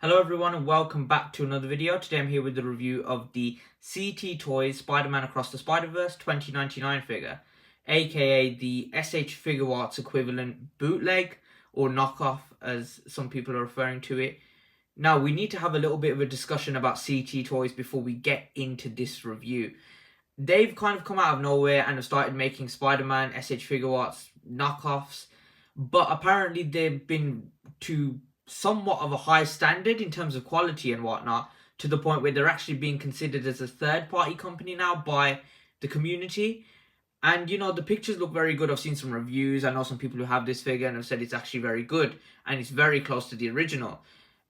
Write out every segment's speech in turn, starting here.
Hello everyone and welcome back to another video. Today I'm here with the review of the CT Toys Spider-Man Across the Spider-Verse 2099 figure, aka the SH Figuarts equivalent bootleg or knockoff as some people are referring to it. Now we need to have a little bit of a discussion about CT Toys before we get into this review. They've kind of come out of nowhere and have started making Spider-Man SH Figuarts knockoffs, but apparently they've been to somewhat of a high standard in terms of quality and whatnot, to the point where they're actually being considered as a third-party company now by the community. And you know, the pictures look very good. I've seen some reviews. I know some people who have this figure and have said it's actually very good and it's very close to the original.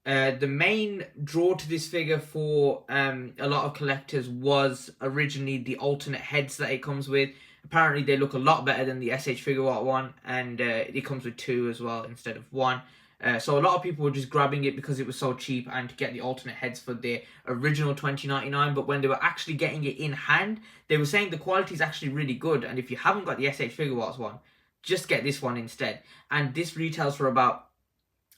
The main draw to this figure for a lot of collectors was originally the alternate heads that it comes with. Apparently they look a lot better than the SH Figuart one, and it comes with two as well instead of one. So a lot of people were just grabbing it because it was so cheap and to get the alternate heads for the original 2099. But when they were actually getting it in hand, they were saying the quality is actually really good. And if you haven't got the SH Figuarts one, just get this one instead. And this retails for about,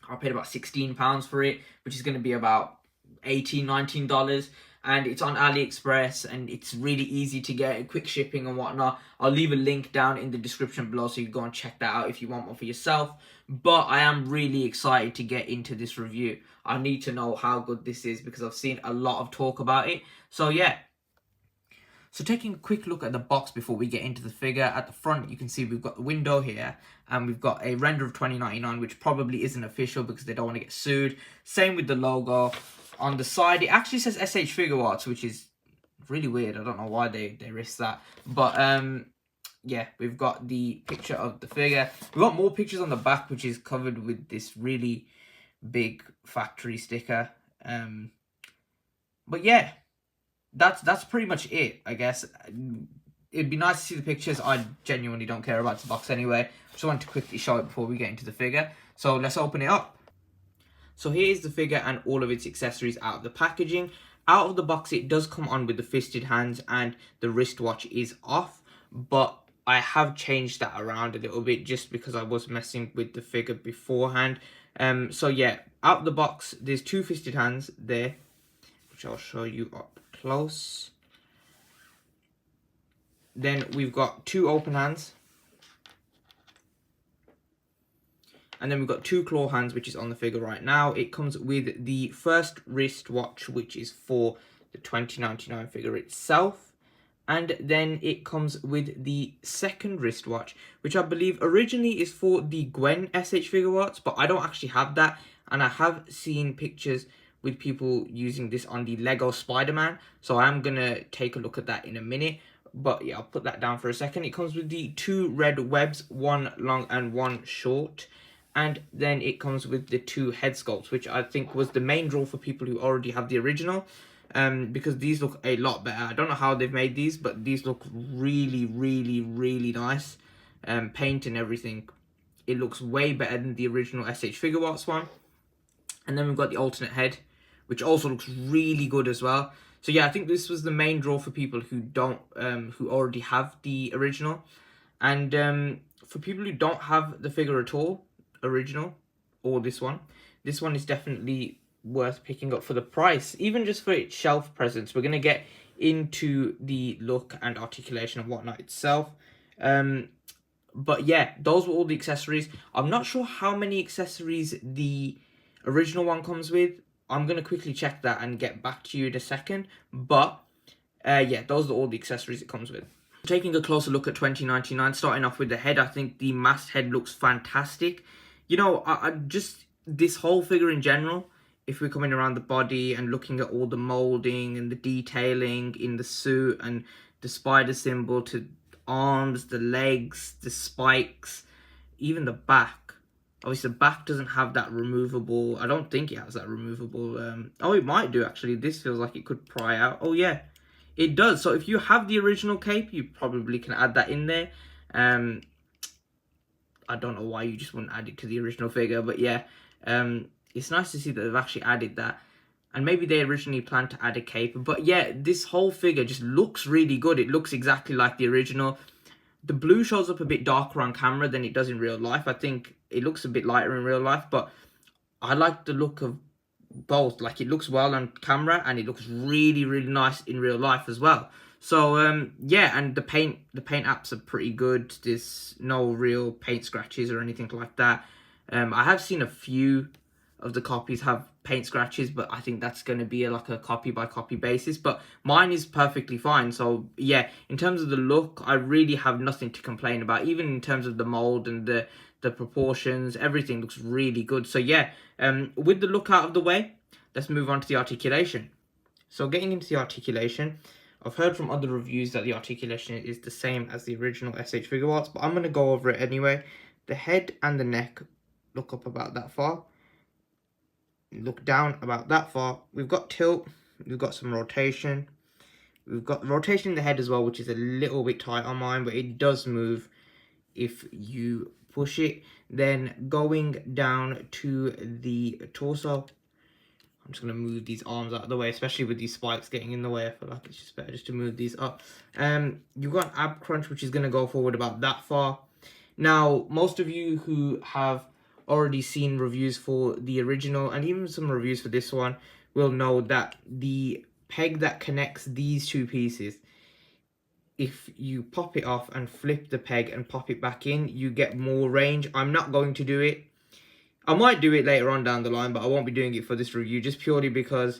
I paid about £16 for it, which is going to be about $18, $19. And it's on AliExpress and it's really easy to get, quick shipping and whatnot. I'll leave a link down in the description below so you can go and check that out if you want one for yourself. But I am really excited to get into this review. I need to know how good this is because I've seen a lot of talk about it. So yeah. So taking a quick look at the box before we get into the figure, at the front you can see we've got the window here and we've got a render of 2099, which probably isn't official because they don't want to get sued. Same with the logo. On the side, it actually says SH Figuarts, which is really weird. I don't know why they risked that. But yeah, we've got the picture of the figure. We've got more pictures on the back, which is covered with this really big factory sticker. But yeah, that's pretty much it, I guess. It'd be nice to see the pictures. I genuinely don't care about the box anyway. Just wanted to quickly show it before we get into the figure. So let's open it up. So here's the figure and all of its accessories out of the packaging. Out of the box, it does come on with the fisted hands and the wristwatch is off. But I have changed that around a little bit just because I was messing with the figure beforehand. So yeah, out of the box, there's two fisted hands there, which I'll show you up close. Then we've got two open hands. And then we've got two claw hands, which is on the figure right now. It comes with the first wristwatch, which is for the 2099 figure itself. And then it comes with the second wristwatch, which I believe originally is for the Gwen SH Figuarts, but I don't actually have that. And I have seen pictures with people using this on the Lego Spider-Man. So I'm going to take a look at that in a minute. But yeah, I'll put that down for a second. It comes with the two red webs, one long and one short. And then it comes with the two head sculpts, which I think was the main draw for people who already have the original. Because these look a lot better. I don't know how they've made these, but these look really, really, really nice. Paint and everything. It looks way better than the original SH Figuarts one. And then we've got the alternate head, which also looks really good as well. So yeah, I think this was the main draw for people who don't, who already have the original. And for people who don't have the figure at all, original or this one is definitely worth picking up for the price, even just for its shelf presence. We're going to get into the look and articulation and whatnot itself, but yeah, those were all the accessories. I'm not sure how many accessories the original one comes with. I'm going to quickly check that and get back to you in a second, but yeah, those are all the accessories it comes with. Taking a closer look at 2099, starting off with the head, I think the masked head looks fantastic. You know, I just, this whole figure in general, if we're coming around the body and looking at all the molding and the detailing in the suit and the spider symbol to arms, the legs, the spikes, even the back. Obviously, the back doesn't have that removable. I don't think it has that removable. Oh, it might do, actually. This feels like it could pry out. Oh, yeah, it does. So if you have the original cape, you probably can add that in there. I don't know why you just wouldn't add it to the original figure, but yeah, it's nice to see that they've actually added that. And maybe they originally planned to add a cape, but yeah, this whole figure just looks really good. It looks exactly like the original. The blue shows up a bit darker on camera than it does in real life. I think it looks a bit lighter in real life, but I like the look of both. Like, it looks well on camera and it looks really, really nice in real life as well. So yeah, and the paint apps are pretty good. There's no real paint scratches or anything like that. I have seen a few of the copies have paint scratches, but I think that's going to be like a copy by copy basis. But mine is perfectly fine. So yeah, in terms of the look, I really have nothing to complain about. Even in terms of the mold and the proportions, everything looks really good. So yeah, with the look out of the way, let's move on to the articulation. So getting into the articulation, I've heard from other reviews that the articulation is the same as the original SH Figuarts, but I'm going to go over it anyway. The head and the neck look up about that far. Look down about that far. We've got tilt, we've got some rotation. We've got rotation in the head as well, which is a little bit tight on mine, but it does move if you push it. Then going down to the torso, I'm just going to move these arms out of the way, especially with these spikes getting in the way. I feel like it's just better just to move these up. You've got an ab crunch, which is going to go forward about that far. Now, most of you who have already seen reviews for the original and even some reviews for this one will know that the peg that connects these two pieces, if you pop it off and flip the peg and pop it back in, you get more range. I'm not going to do it. I might do it later on down the line, but I won't be doing it for this review, just purely because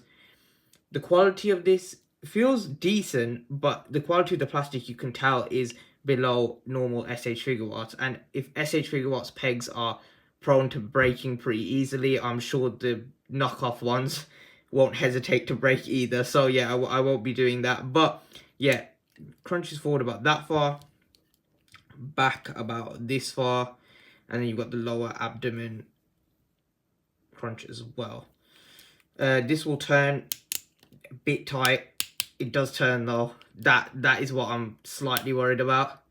the quality of this feels decent, but the quality of the plastic, you can tell, is below normal SH Figuarts. And if SH Figuarts pegs are prone to breaking pretty easily, I'm sure the knockoff ones won't hesitate to break either. So yeah, I won't be doing that. But yeah, crunches forward about that far, back about this far, and then you've got the lower abdomen crunch as well. This will turn a bit tight. It does turn though. That is what I'm slightly worried about.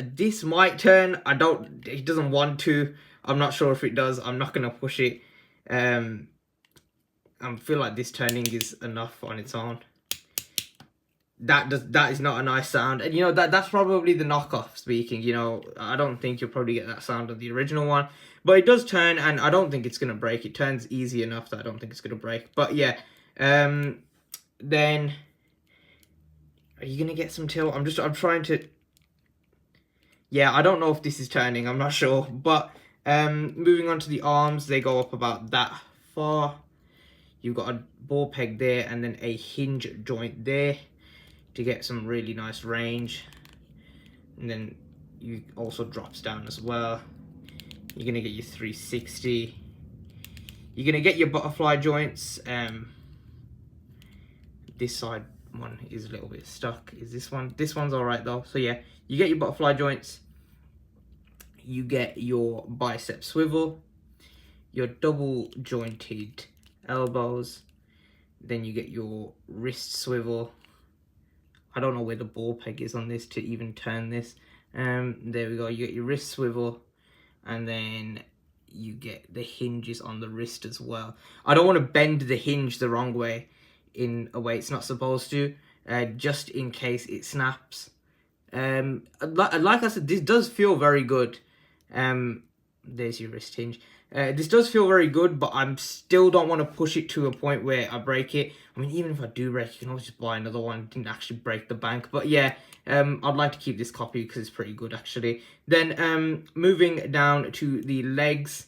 This might turn. It doesn't want to. I'm not sure if it does. I'm not gonna push it. I feel like this turning is enough on its own. That is not a nice sound, and you know that's probably the knockoff speaking. You know, I don't think you'll probably get that sound on the original one, but it does turn, and I don't think it's gonna break. It turns easy enough that I don't think it's gonna break. But yeah, then are you gonna get some tilt? I'm trying to. Yeah, I don't know if this is turning. I'm not sure, but moving on to the arms, they go up about that far. You've got a ball peg there, and then a hinge joint there to get some really nice range. And then you also drops down as well. You're gonna get your 360. You're gonna get your butterfly joints. This side one is a little bit stuck. Is this one? This one's all right though. So yeah, you get your butterfly joints. You get your bicep swivel, your double jointed elbows. Then you get your wrist swivel. I don't know where the ball peg is on this to even turn this. There we go. You get your wrist swivel, and then you get the hinges on the wrist as well. I don't want to bend the hinge the wrong way, in a way it's not supposed to, just in case it snaps. Like I said, this does feel very good. There's your wrist hinge. This does feel very good, but I still don't want to push it to a point where I break it. I mean, even if I do break it, you can always just buy another one. Didn't actually break the bank. But yeah, I'd like to keep this copy because it's pretty good, actually. Then moving down to the legs.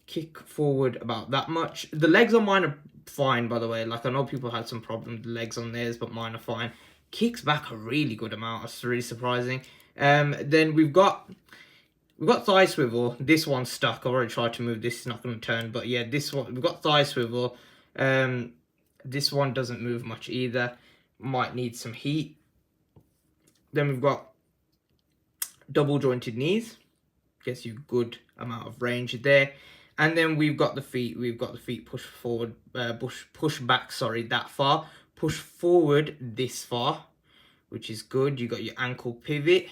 Kick forward about that much. The legs on mine are fine, by the way. Like, I know people had some problem with the legs on theirs, but mine are fine. Kicks back a really good amount. That's really surprising. Then we've got thigh swivel. This one's stuck. I've already tried to move this. It's not going to turn. But yeah, this one, we've got thigh swivel. This one doesn't move much either. Might need some heat. Then we've got double jointed knees. Gets you good amount of range there. And then we've got the feet. We've got the feet push forward, push back, sorry, that far. Push forward this far, which is good. You've got your ankle pivot.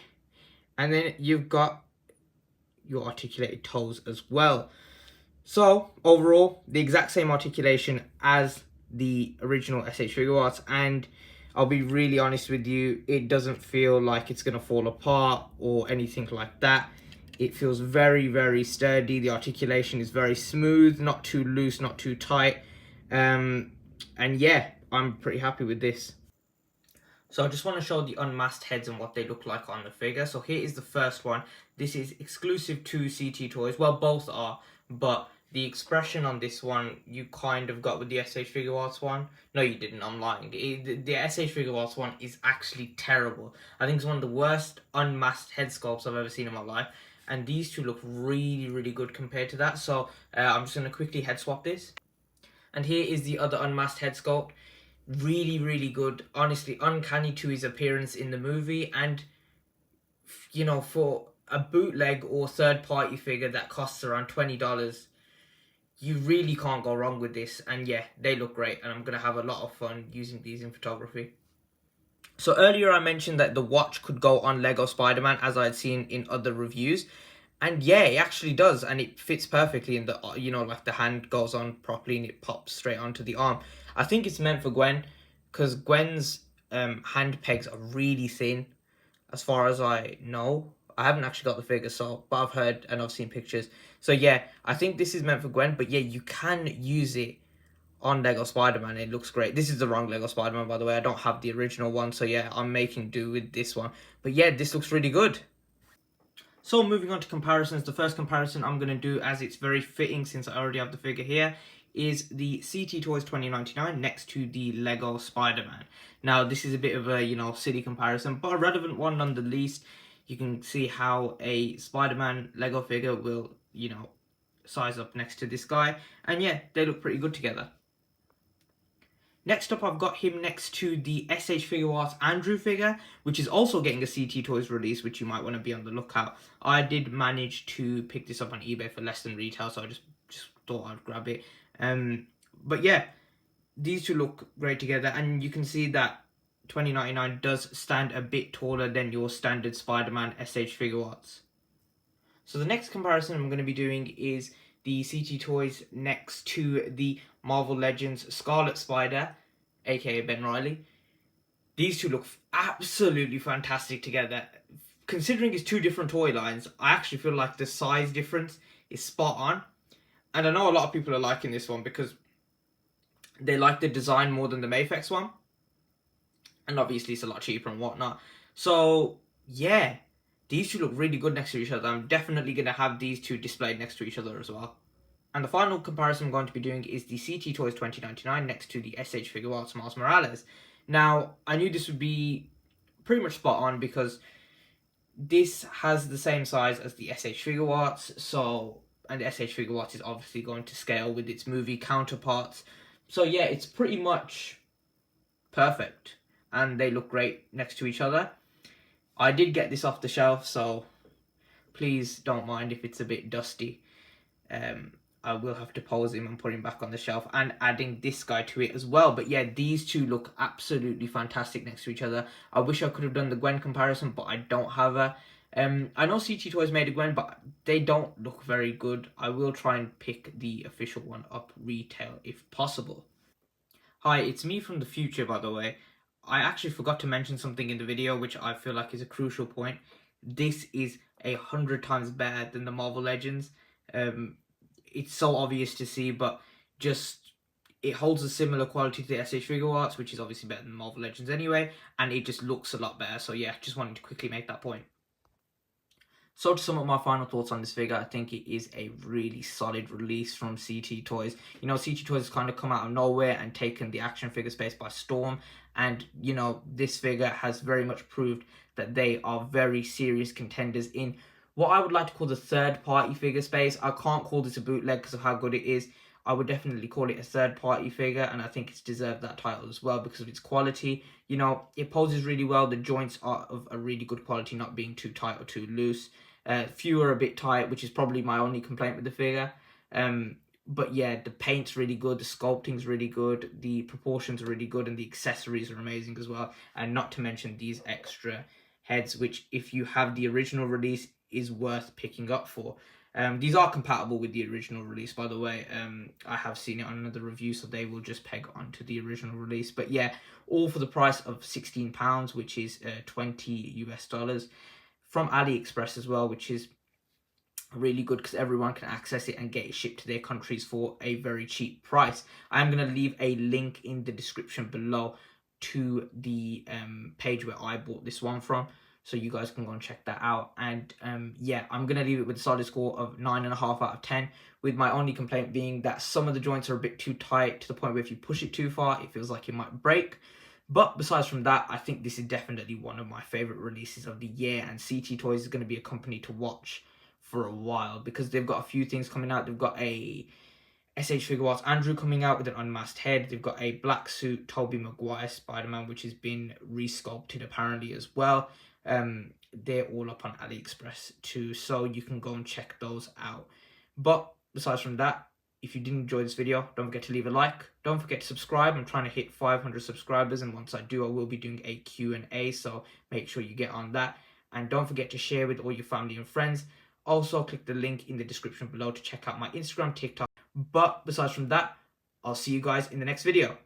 And then you've got your articulated toes as well. So overall, the exact same articulation as the original SH Figuarts, and I'll be really honest with you, it doesn't feel like it's gonna fall apart or anything like that. It feels very, very sturdy. The articulation is very smooth, not too loose, not too tight. And yeah, I'm pretty happy with this. So I just want to show the unmasked heads and what they look like on the figure. So here is the first one. This is exclusive to CT Toys. Well, both are, but the expression on this one you kind of got with the SH Figuarts one. No, you didn't. I'm lying. The SH Figuarts one is actually terrible. I think it's one of the worst unmasked head sculpts I've ever seen in my life. And these two look really, really good compared to that. So I'm just going to quickly head swap this. And here is the other unmasked head sculpt. Really, really good. Honestly, uncanny to his appearance in the movie. And, you know, for a bootleg or third-party figure that costs around $20, you really can't go wrong with this. And yeah, they look great. And I'm going to have a lot of fun using these in photography. So earlier I mentioned that the watch could go on Lego Spider-Man, as I had seen in other reviews. And yeah, it actually does, and it fits perfectly in the, you know, like the hand goes on properly and it pops straight onto the arm. I think it's meant for Gwen, because Gwen's hand pegs are really thin, as far as I know. I haven't actually got the figure, so, but I've heard and I've seen pictures. So yeah, I think this is meant for Gwen, but yeah, you can use it on Lego Spider-Man. It looks great. This is the wrong Lego Spider-Man, by the way. I don't have the original one, so yeah, I'm making do with this one. But yeah, this looks really good. So moving on to comparisons, the first comparison I'm going to do, as it's very fitting since I already have the figure here, is the CT Toys 2099 next to the Lego Spider-Man. Now this is a bit of a, you know, silly comparison, but a relevant one none the least. You can see how a Spider-Man Lego figure will, you know, size up next to this guy. And yeah, they look pretty good together. Next up, I've got him next to the SH Figuarts Andrew figure, which is also getting a CT Toys release, which you might want to be on the lookout. I did manage to pick this up on eBay for less than retail, so I just thought I'd grab it. But yeah, these two look great together, and you can see that 2099 does stand a bit taller than your standard Spider-Man SH Figuarts. So the next comparison I'm going to be doing is the CT Toys next to the Marvel Legends Scarlet Spider, aka Ben Reilly. These two look absolutely fantastic together. Considering it's two different toy lines, I actually feel like the size difference is spot on. And I know a lot of people are liking this one because they like the design more than the Mafex one. And obviously it's a lot cheaper and whatnot. So yeah, these two look really good next to each other. I'm definitely going to have these two displayed next to each other as well. And the final comparison I'm going to be doing is the CT Toys 2099 next to the SH Figuarts Miles Morales. Now, I knew this would be pretty much spot on because this has the same size as the SH Figuarts, so, and the SH Figuarts is obviously going to scale with its movie counterparts. So yeah, it's pretty much perfect, and they look great next to each other. I did get this off the shelf, so please don't mind if it's a bit dusty. I will have to pose him and put him back on the shelf, and adding this guy to it as well. But yeah, these two look absolutely fantastic next to each other. I wish I could have done the Gwen comparison, but I don't have her. I know CT Toys made a Gwen, but they don't look very good. I will try and pick the official one up retail if possible. Hi, it's me from the future, by the way. I actually forgot to mention something in the video which I feel like is a crucial point. This is 100 times better than the Marvel Legends. It's so obvious to see, but just it holds a similar quality to the SH Figuarts, which is obviously better than Marvel Legends anyway, and it just looks a lot better. So yeah, just wanted to quickly make that point. So to sum up my final thoughts on this figure, I think it is a really solid release from CT Toys. You know, CT Toys has kind of come out of nowhere and taken the action figure space by storm. And, you know, this figure has very much proved that they are very serious contenders in what I would like to call the third-party figure space. I can't call this a bootleg because of how good it is. I would definitely call it a third-party figure, and I think it's deserved that title as well because of its quality. You know, it poses really well. The joints are of a really good quality, not being too tight or too loose. Few are a bit tight, which is probably my only complaint with the figure. But yeah, the paint's really good, the sculpting's really good, the proportions are really good, and the accessories are amazing as well. And not to mention these extra heads, which if you have the original release, is worth picking up for. These are compatible with the original release, by the way. I have seen it on another review, so they will just peg onto the original release. But yeah, all for the price of £16, which is $20 US, from AliExpress as well, which is really good because everyone can access it and get it shipped to their countries for a very cheap price. I'm going to leave a link in the description below to the page where I bought this one from, so you guys can go and check that out. And yeah, I'm going to leave it with a solid score of 9.5 out of 10, with my only complaint being that some of the joints are a bit too tight to the point where if you push it too far it feels like it might break. But besides from that, I think this is definitely one of my favorite releases of the year, and CT Toys is going to be a company to watch for a while because they've got a few things coming out. They've got a SH Figuarts Andrew coming out with an unmasked head. They've got a black suit Tobey Maguire Spider-Man, which has been resculpted apparently as well. They're all up on AliExpress too, so you can go and check those out. But besides from that, if you did enjoy this video, don't forget to leave a like. Don't forget to subscribe. I'm trying to hit 500 subscribers, and once I do, I will be doing a Q&A, so make sure you get on that. And don't forget to share with all your family and friends. Also, click the link in the description below to check out my Instagram, TikTok. But besides from that, I'll see you guys in the next video.